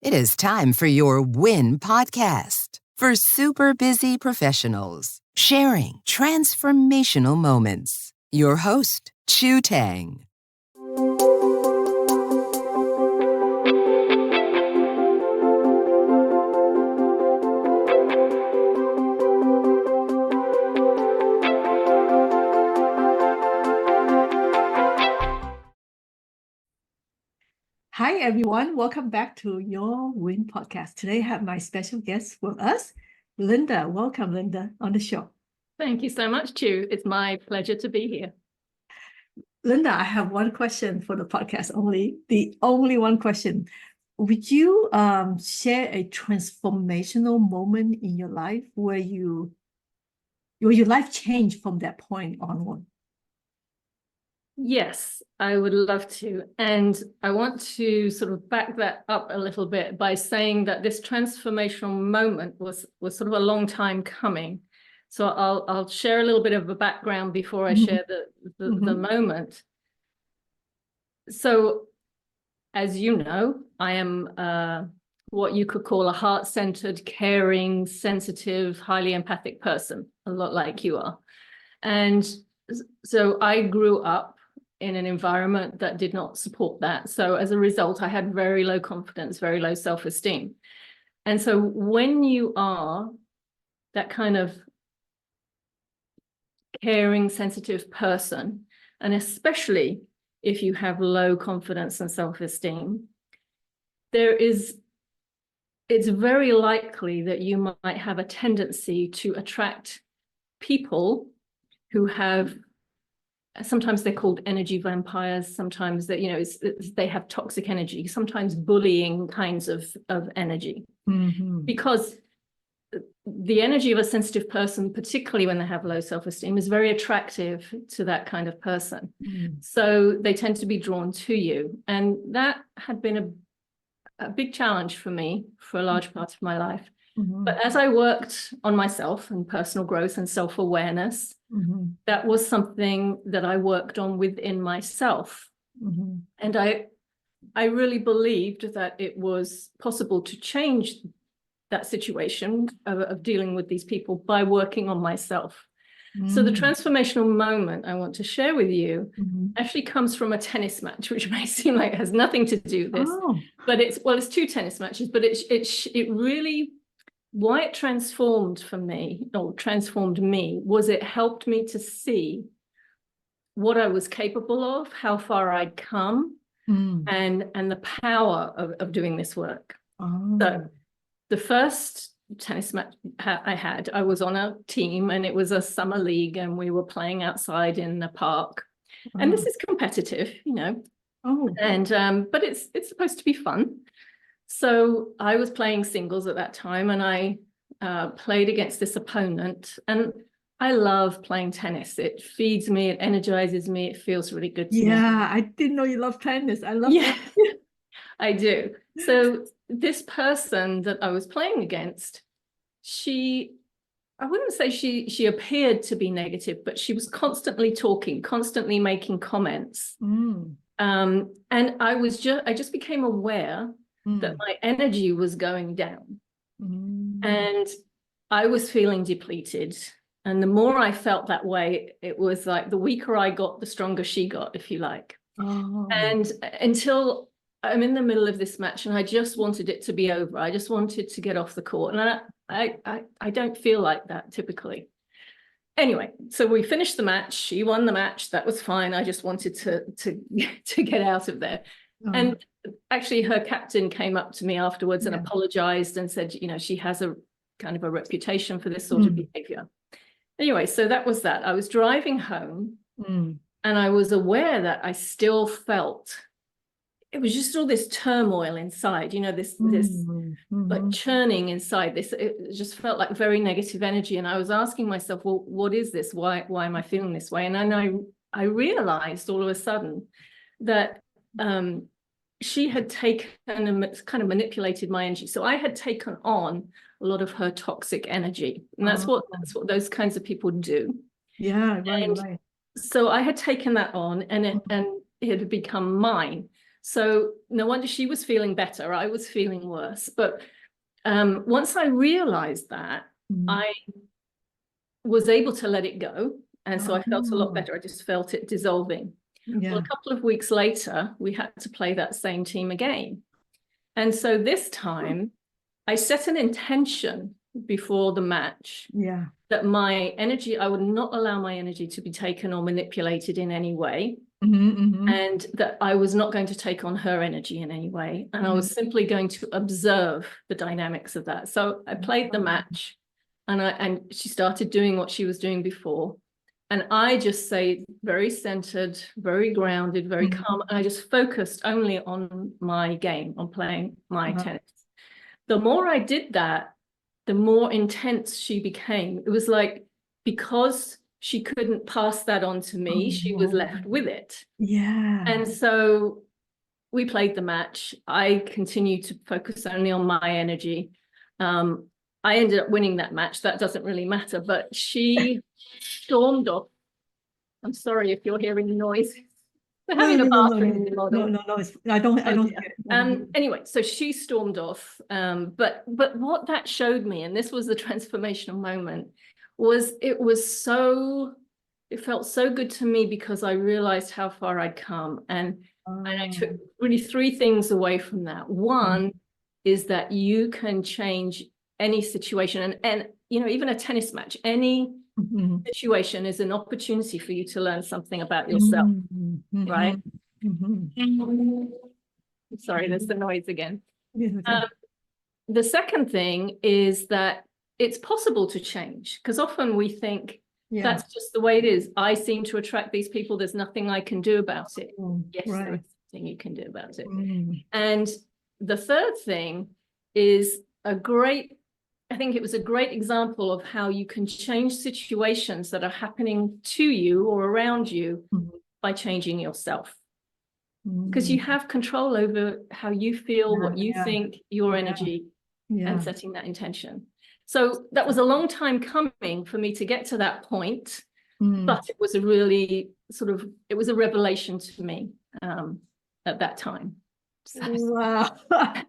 It is time for your WIN podcast for super busy professionals sharing transformational moments. Your host, Chu Tang. Hi, everyone. Welcome back to your WIN podcast. Today, I have my special guest with us, Linda. Welcome, Linda, on the show. Thank you so much, Chu. It's my pleasure to be here. Linda, I have one question for the podcast only. The only one question. Would you share a transformational moment in your life where your life changed from that point onward? Yes, I would love to. And I want to sort of back that up a little bit by saying that this transformational moment was sort of a long time coming. So I'll share a little bit of a background before I share the moment. So as you know, I am what you could call a heart-centered, caring, sensitive, highly empathic person, a lot like you are. And so I grew up in an environment that did not support that. So as a result, I had very low confidence, very low self-esteem. And so when you are that kind of caring, sensitive person, and especially if you have low confidence and self-esteem, it's very likely that you might have a tendency to attract people who have, sometimes they're called energy vampires, sometimes that, they have toxic energy, sometimes bullying kinds of energy. Because the energy of a sensitive person, particularly when they have low self-esteem, is very attractive to that kind of person. So they tend to be drawn to you. And that had been a big challenge for me for a large part of my life. But as I worked on myself and personal growth and self-awareness, that was something that I worked on within myself. And I really believed that it was possible to change that situation of dealing with these people by working on myself. So the transformational moment I want to share with you actually comes from a tennis match, which may seem like it has nothing to do with this, but it's two tennis matches, but it really, why it transformed me was it helped me to see what I was capable of, how far I'd come, and the power of doing this work. So the first tennis match I was on a team, and it was a summer league, and we were playing outside in the park. And this is competitive, and but it's supposed to be fun. So I was playing singles at that time, and I played against this opponent, and I love playing tennis. It feeds me, it energizes me, it feels really good to me. Yeah, I didn't know you love tennis. I love tennis. I do. So this person that I was playing against, I wouldn't say she appeared to be negative, but she was constantly talking, constantly making comments. And I just became aware that my energy was going down. And I was feeling depleted. And the more I felt that way, it was like the weaker I got, the stronger she got, if you like. And until I'm in the middle of this match, and I just wanted it to be over. I just wanted to get off the court. And I don't feel like that typically. Anyway, so we finished the match. She won the match. That was fine. I just wanted to get out of there. And actually, her captain came up to me afterwards and apologized and said, she has a kind of a reputation for this sort of behavior. Anyway, so that was that. I was driving home, and I was aware that I still felt, it was just all this turmoil inside, this like churning inside. It just felt like very negative energy. And I was asking myself, well, what is this? Why am I feeling this way? And then I realized all of a sudden that she had taken and kind of manipulated my energy. So I had taken on a lot of her toxic energy. And that's what those kinds of people do. Yeah, right. So I had taken that on, and it had become mine. So no wonder she was feeling better. I was feeling worse. But once I realized that, I was able to let it go. And so I felt a lot better. I just felt it dissolving. Well, a couple of weeks later, we had to play that same team again. And so this time, I set an intention before the match that my energy, I would not allow my energy to be taken or manipulated in any way. And that I was not going to take on her energy in any way. And I was simply going to observe the dynamics of that. So I played the match, and she started doing what she was doing before. And I just stayed very centered, very grounded, very calm. And I just focused only on my game, on playing my tennis. The more I did that, the more intense she became. It was like, because she couldn't pass that on to me, she was left with it. And so we played the match. I continued to focus only on my energy. I ended up winning that match. That doesn't really matter, but she stormed off. I'm sorry if you're hearing the noise. We're having a bathroom remodel. No, I don't hear it. Anyway, so she stormed off. But what that showed me, and this was the transformational moment, was it felt so good to me, because I realized how far I'd come. And I took really 3 things away from that. One is that you can change any situation, and you know, even a tennis match, any situation is an opportunity for you to learn something about yourself, right? Sorry, there's the noise again. The second thing is that it's possible to change, because often we think that's just the way it is. I seem to attract these people. There's nothing I can do about it. Yes, there is something you can do about it. And the third thing is I think it was a great example of how you can change situations that are happening to you or around you by changing yourself. Because you have control over how you feel, what you think, your energy, and setting that intention. So that was a long time coming for me to get to that point, but it was a really it was a revelation to me at that time. Wow. I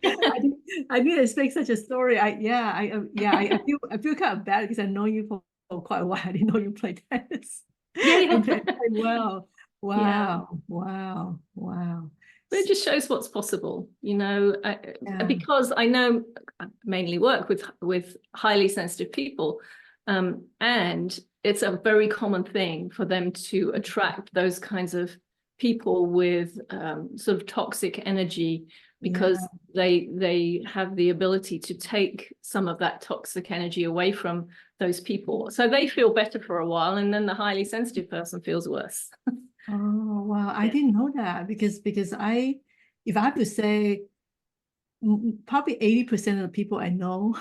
didn't expect such a story. I feel kind of bad, because I know you for quite a while. I didn't know you played tennis. You played well. Wow. But it just shows what's possible, you know, because I know I mainly work with highly sensitive people, and it's a very common thing for them to attract those kinds of people with sort of toxic energy, because they have the ability to take some of that toxic energy away from those people. So they feel better for a while, and then the highly sensitive person feels worse. Oh, wow. I didn't know that, because if I have to say, probably 80% of the people I know,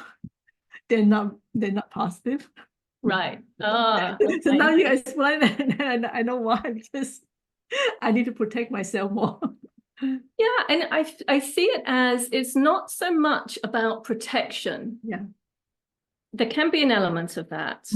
they're not positive. Right. So now you explain that, and I know why, because I need to protect myself more. Yeah, and I see it as, it's not so much about protection. There can be an element of that.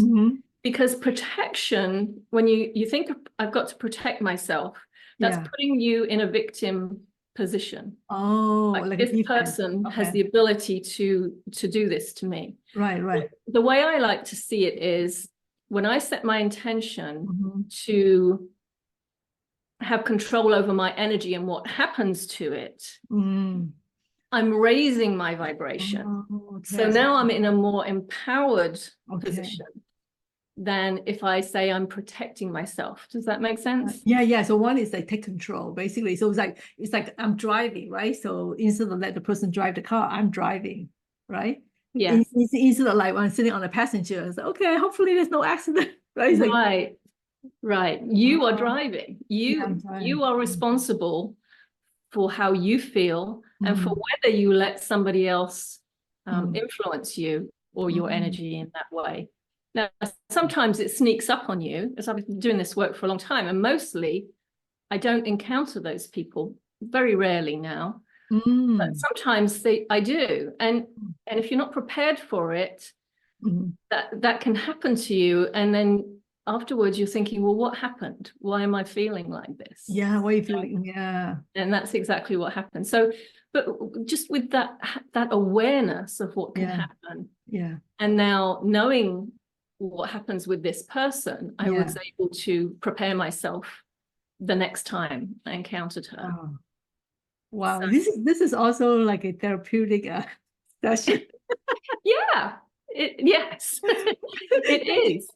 Because protection, when you think I've got to protect myself, that's putting you in a victim position. Like this person has the ability to do this to me. Right. The way I like to see it is, when I set my intention to have control over my energy and what happens to it, I'm raising my vibration. So now I'm in a more empowered position than if I say I'm protecting myself. Does that make sense? Yeah. So one is like take control, basically. So it's like I'm driving, right? So instead of let the person drive the car, I'm driving, right? Yeah. Instead of like when I'm sitting on a passenger, it's like, okay, hopefully there's no accident, right? It's right. You are driving. You are responsible for how you feel and for whether you let somebody else influence you or your energy in that way. Now, sometimes it sneaks up on you, as I've been doing this work for a long time, and mostly I don't encounter those people, very rarely now, but sometimes I do. And if you're not prepared for it, that can happen to you. And then afterwards you're thinking, well, what happened? Why am I feeling like this? Yeah, what are you feeling? Yeah. And that's exactly what happened. So, but just with that awareness of what can happen. Yeah. And now knowing what happens with this person, I was able to prepare myself the next time I encountered her. Oh. Wow. So, This is also like a therapeutic session. yeah. Yes, it is.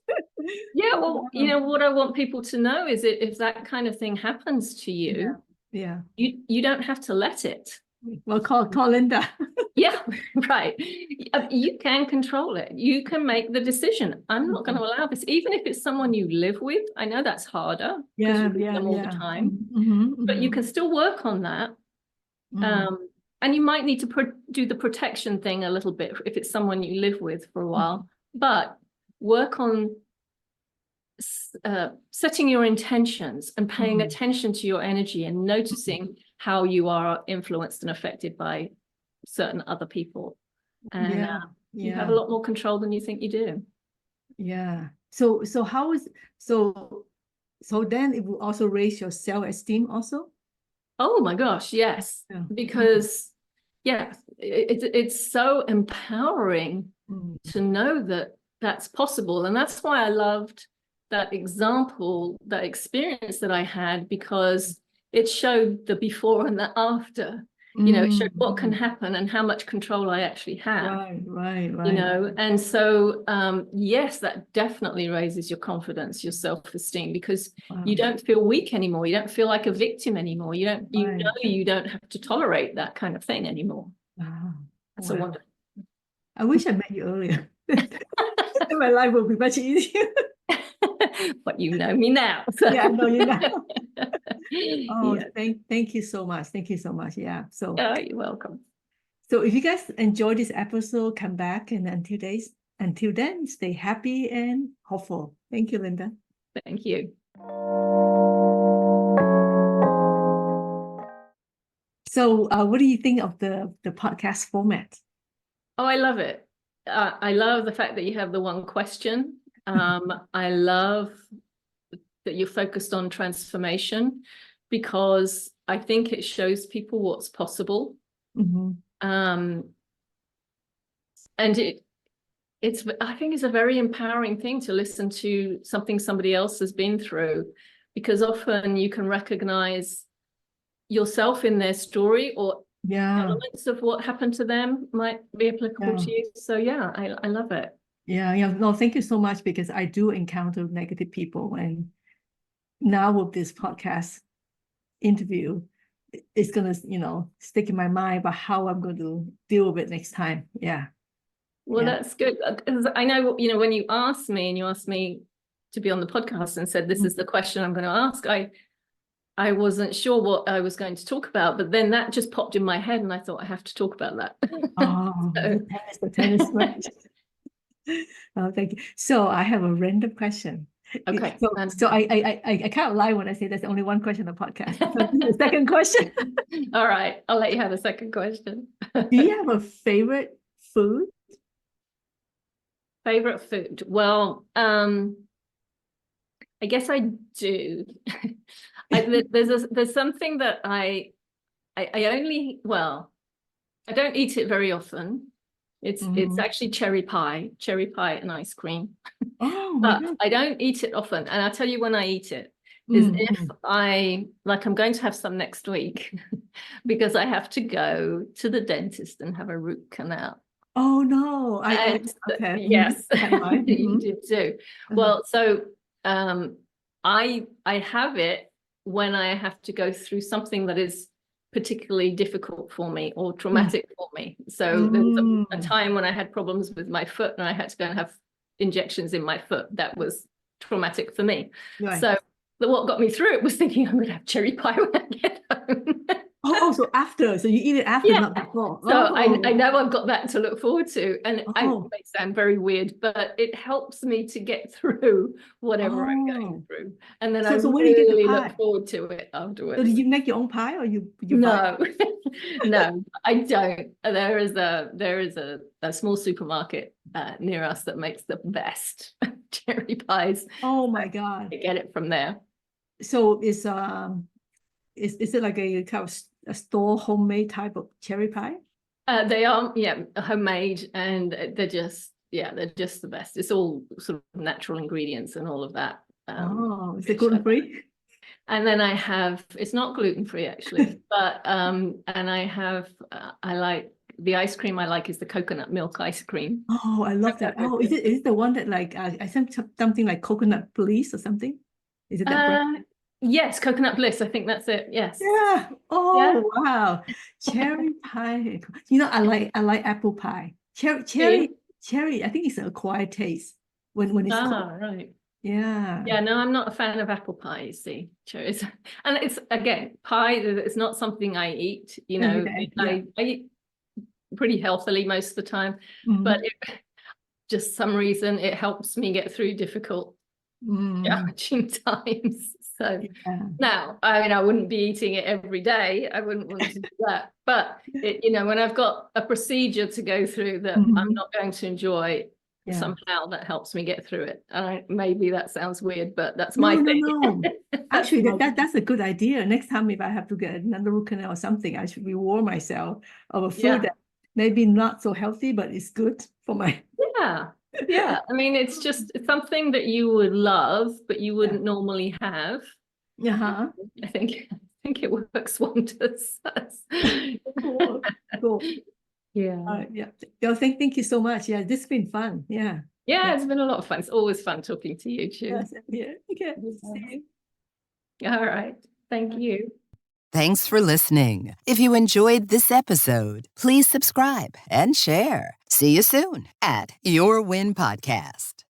Yeah, well, you know, what I want people to know is that if that kind of thing happens to you, you don't have to let it. Well, call Linda. Yeah, right. You can control it. You can make the decision. I'm not going to allow this, even if it's someone you live with. I know that's harder because you meet them all the time, but you can still work on that. And you might need to do the protection thing a little bit if it's someone you live with for a while, but work on setting your intentions and paying attention to your energy and noticing how you are influenced and affected by certain other people. And you have a lot more control than you think you do. Yeah. So how is so then it will also raise your self-esteem also? Oh my gosh, yes. Because it's so empowering to know that that's possible. And that's why I loved that example, that experience that I had, because it showed the before and the after. You know, it showed what can happen and how much control I actually have. Right. You know, and so yes, that definitely raises your confidence, your self-esteem, because you don't feel weak anymore. You don't feel like a victim anymore. You don't, you know, you don't have to tolerate that kind of thing anymore. That's a wonderful. I wish I met you earlier. My life will be much easier. But you know me now. So. Yeah, I know you now. Oh, thank you so much. Thank you so much. Yeah. So you're welcome. So if you guys enjoy this episode, come back, and until then, stay happy and hopeful. Thank you, Linda. Thank you. So what do you think of the podcast format? Oh, I love it. I love the fact that you have the one question. I love that you're focused on transformation, because I think it shows people what's possible. And I think it's a very empowering thing to listen to something somebody else has been through, because often you can recognize yourself in their story, or elements of what happened to them might be applicable to you. So I love it. No, thank you so much, because I do encounter negative people, and now with this podcast interview, it's gonna stick in my mind about how I'm going to deal with it next time. Well, that's good, because I know, when you asked me to be on the podcast and said this is the question I'm going to ask, I wasn't sure what I was going to talk about, but then that just popped in my head and I thought I have to talk about that. The tennis match. Oh, thank you. So I have a random question. Okay. So I can't lie when I say there's only one question on the podcast. So the second question. All right, I'll let you have the second question. Do you have a favorite food? Favorite food? Well, I guess I do. There's something that I don't eat it very often. It's actually cherry pie and ice cream. Oh, but I don't eat it often, and I'll tell you when I eat it is if I'm going to have some next week because I have to go to the dentist and have a root canal. Oh no! Okay. Yes, you did too. Well, so I have it when I have to go through something that is particularly difficult for me or traumatic for me. So there was a time when I had problems with my foot and I had to go and have injections in my foot. That was traumatic for me. Right. So what got me through it was thinking I'm going to have cherry pie when I get home. So after, so you eat it after, not before. So I know I've got that to look forward to, and I may sound very weird, but it helps me to get through whatever I'm going through, and then I really look forward to it afterwards. So did you make your own pie, or you no, no, I don't. There is a small supermarket near us that makes the best cherry pies. Oh my God. I get it from there. So is it like a kind of a store homemade type of cherry pie? They are, yeah, homemade, and they're just the best. It's all sort of natural ingredients and all of that. Is it gluten-free? And then I have, it's not gluten-free actually, but and I like the ice cream I like is the coconut milk ice cream. Oh, I love that. Oh, is it the one that like I think something like coconut bliss or something? Is it that brand? Yes, coconut bliss. I think that's it. Yes. Yeah. Oh, wow. Cherry pie. You know, I like apple pie. Cherry. I think it's an acquired taste when it's cooked. Right. Yeah. Yeah, no, I'm not a fan of apple pie, you see, cherries. And it's, again, pie, it's not something I eat, you know. Every day, I eat pretty healthily most of the time, Mhm. but just some reason it helps me get through difficult, challenging times. So Yeah. now, I mean, I wouldn't be eating it every day. I wouldn't want to do that. But, you know, when I've got a procedure to go through that I'm not going to enjoy, Yeah. somehow that helps me get through it. And maybe that sounds weird, but that's my thing. No. Actually, that's a good idea. Next time, if I have to get another root canal or something, I should reward myself of a food that maybe not so healthy, but it's good for my. Yeah. I mean, it's just something that you would love, but you wouldn't normally have. Yeah. I think it works wonders. Cool. Yeah. Yeah. Thank you so much. Yeah, this has been fun. Yeah. Yeah, it's been a lot of fun. It's always fun talking to you, Chu. Yes, yeah. Okay. See you. All right. Thank you. Thanks for listening. If you enjoyed this episode, please subscribe and share. See you soon at Your Win Podcast.